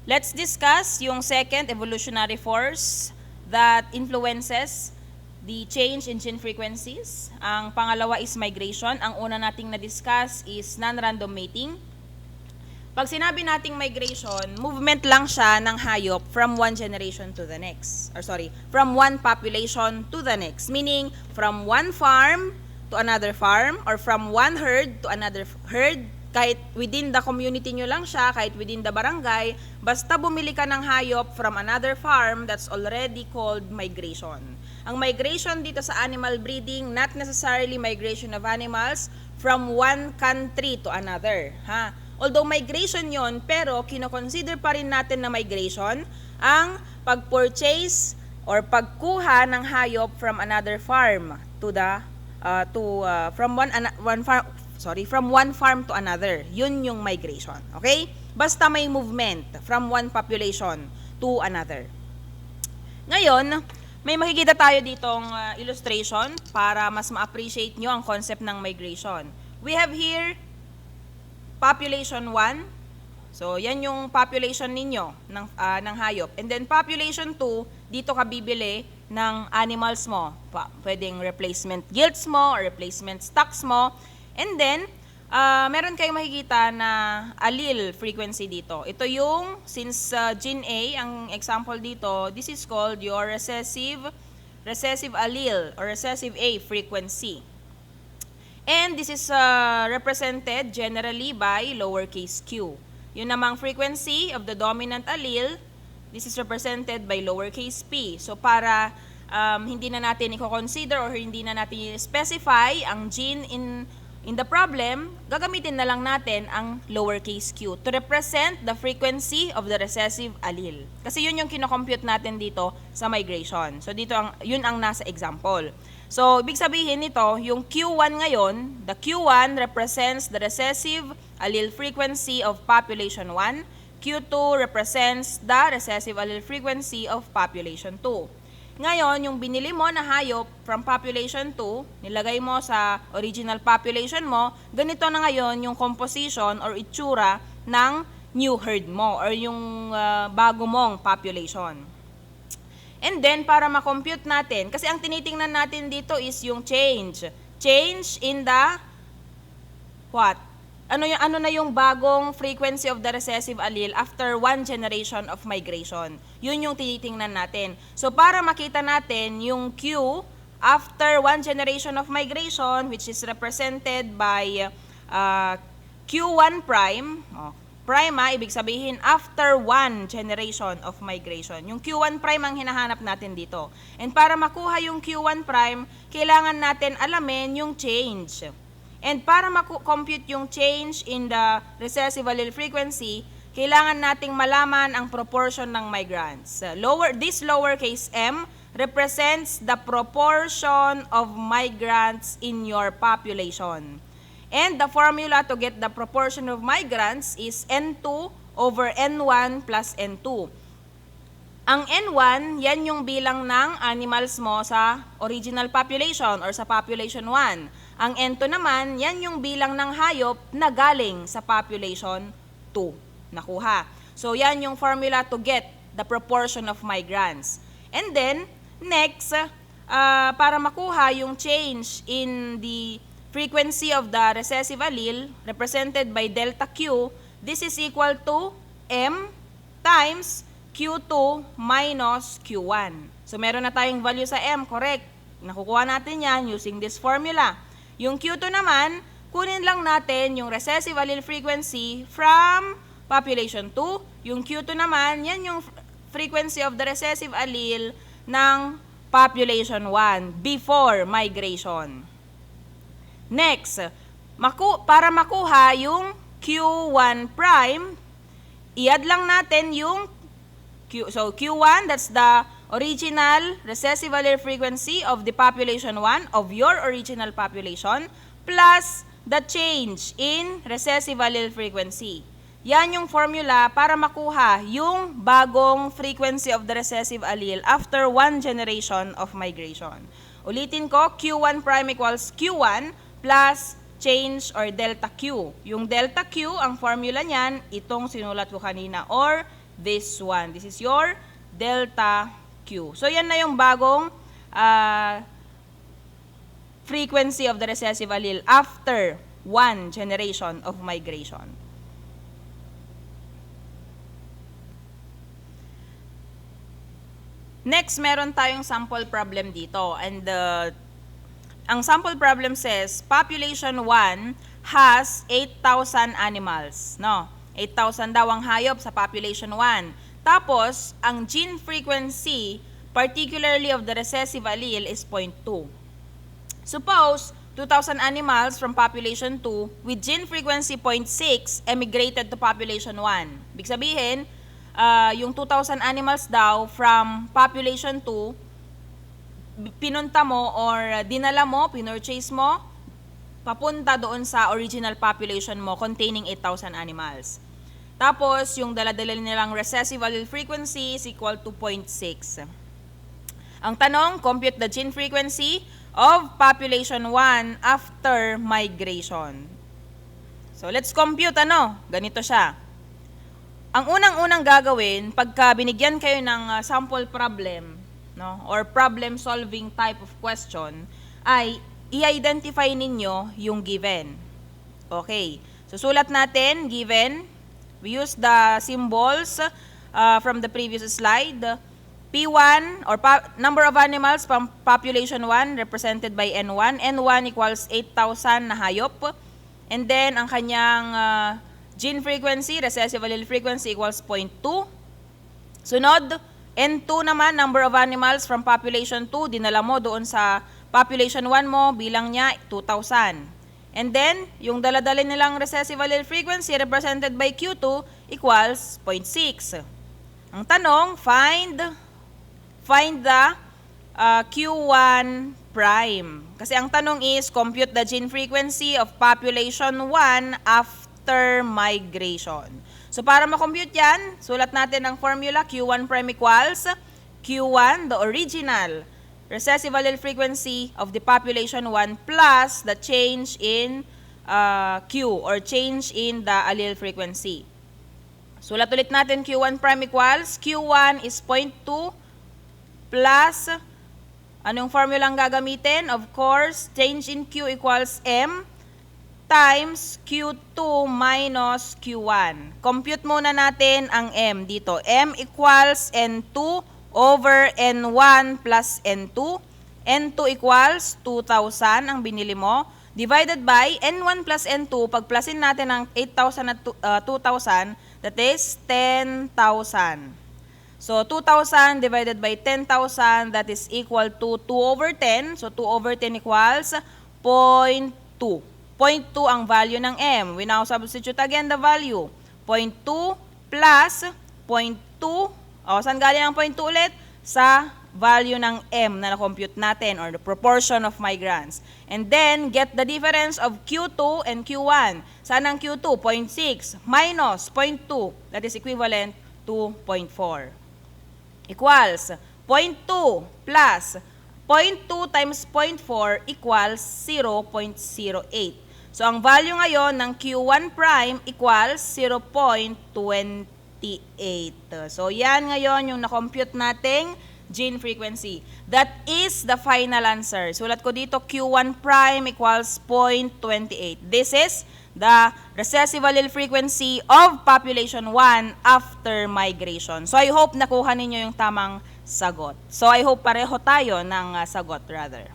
Let's discuss yung second evolutionary force that influences the change in gene frequencies. Ang pangalawa is migration. Ang una nating na-discuss is non-random mating. Pag sinabi nating migration, movement lang siya ng hayop from one generation to the next. From one population to the next. Meaning, from one farm to another farm or from one herd to another herd. Kahit within the community nyo lang siya, kahit within the barangay, basta bumili ka ng hayop from another farm, that's already called migration. Ang migration dito sa animal breeding, not necessarily migration of animals from one country to another. Although migration yon, pero kinoconsider pa rin natin na migration ang pag-purchase or pagkuha ng hayop from another farm from one farm to another. Yun yung migration. Okay? Basta may movement from one population to another. Ngayon, may makikita tayo ditong illustration para mas ma-appreciate nyo ang concept ng migration. We have here population 1. So, yan yung population ninyo ng hayop. And then population 2, dito ka bibili ng animals mo. Pwedeng replacement gilts mo or replacement stocks mo. And then, meron kayong makikita na allele frequency dito. Ito yung, since gene A, ang example dito, this is called your recessive allele or recessive A frequency. And this is represented generally by lowercase q. Yun namang frequency of the dominant allele, this is represented by lowercase p. So para hindi na natin i-consider or hindi na natin i-specify ang gene in the problem, gagamitin na lang natin ang lowercase q to represent the frequency of the recessive allele. Kasi yun yung kinocompute natin dito sa migration. So dito yun ang nasa example. So, ibig sabihin nito, yung Q1 ngayon, the Q1 represents the recessive allele frequency of population 1. Q2 represents the recessive allele frequency of population 2. Ngayon, yung binili mo na hayop from population 2, nilagay mo sa original population mo, ganito na ngayon yung composition or itsura ng new herd mo or yung bago mong population. And then, para ma-compute natin, kasi ang tinitingnan natin dito is yung change. Change in the, what? Ano na yung bagong frequency of the recessive allele after one generation of migration? Yun yung tinitingnan natin. So, para makita natin yung Q after one generation of migration, which is represented by Q1 prime, prime ibig sabihin after one generation of migration. Yung Q1 prime ang hinahanap natin dito. And para makuha yung Q1 prime, kailangan natin alamin yung change. And para compute yung change in the recessive allele frequency, kailangan nating malaman ang proportion ng migrants. This lowercase m represents the proportion of migrants in your population. And the formula to get the proportion of migrants is N2 over N1 plus N2. Ang N1, yan yung bilang ng animals mo sa original population or sa population 1. Ang N2 naman, yan yung bilang ng hayop na galing sa population 2. Nakuha. So, yan yung formula to get the proportion of migrants. And then, next, para makuha yung change in the frequency of the recessive allele represented by delta Q, this is equal to M times Q2 minus Q1. So, meron na tayong value sa M, correct? Nakukuha natin yan using this formula. Yung Q2 naman, kunin lang natin yung recessive allele frequency from population 2. Yung Q2 naman, yan yung frequency of the recessive allele ng population 1 before migration. Next, para makuha yung Q1 prime, i-add lang natin yung Q1, that's the original recessive allele frequency of the population 1 of your original population plus the change in recessive allele frequency. Yan yung formula para makuha yung bagong frequency of the recessive allele after one generation of migration. Ulitin ko, Q1 prime equals Q1 plus change or delta Q. Yung delta Q, ang formula niyan, itong sinulat ko kanina, or this one. This is your delta Q. So, yan na yung bagong frequency of the recessive allele after one generation of migration. Next, meron tayong sample problem dito. And ang sample problem says, population 1 has 8,000 animals. No? 8,000 daw ang hayop sa population 1. Tapos, ang gene frequency, particularly of the recessive allele, is 0.2. Suppose, 2,000 animals from population 2 with gene frequency 0.6 emigrated to population 1. Ibig sabihin, yung 2,000 animals daw from population 2, pinunta mo or dinala mo, pinurchase mo, papunta doon sa original population mo containing 8,000 animals. Tapos, yung dala-dala nilang recessive allele frequency is equal to 0.6. Ang tanong, compute the gene frequency of population 1 after migration. So, let's compute ganito siya. Ang unang-unang gagawin, pagka binigyan kayo ng sample problem, or problem-solving type of question, ay i-identify ninyo yung given. Okay. So, sulat natin, given. We use the symbols from the previous slide. P1, or number of animals from population 1, represented by N1. N1 equals 8,000 na hayop. And then, ang kanyang gene frequency, recessive allele frequency equals 0.2. Sunod, N2 naman, number of animals from population 2, dinala mo doon sa population 1 mo, bilang niya 2,000. And then, yung dala-dala nilang recessive allele frequency represented by Q2 equals 0.6. Ang tanong, find the Q1 prime. Kasi ang tanong is, compute the gene frequency of population 1 after migration. So, para makompute yan, sulat natin ang formula, Q1 prime equals Q1, the original recessive allele frequency of the population 1 plus the change in Q, or change in the allele frequency. Sulat ulit natin, Q1 prime equals, Q1 is 0.2 plus, anong formula ang gagamitin? Of course, change in Q equals M times Q2 minus Q1. Compute muna natin ang M dito. M equals N2 over N1 plus N2. N2 equals 2,000 ang binili mo. Divided by N1 plus N2, pagplasin natin ang 8,000 at 2,000, that is 10,000. So, 2,000 divided by 10,000, that is equal to 2 over 10. So, 2 over 10 equals 0.2. 0.2 ang value ng M. We now substitute again the value. 0.2 plus 0.2. Saan galing ang 0.2 ulit? Sa value ng M na na-compute natin, or the proportion of migrants. And then, get the difference of Q2 and Q1. Saan ang Q2? 0.6 minus 0.2. That is equivalent to 0.4. Equals 0.2 plus 0.2 times 0.4 equals 0.08. So, ang value ngayon ng Q1 prime equals 0.28. So, yan ngayon yung na-compute nating gene frequency. That is the final answer. Sulat ko dito, Q1 prime equals 0.28. This is the recessive allele frequency of population 1 after migration. So, I hope nakuha ninyo yung tamang sagot. So, I hope pareho tayo ng sagot rather.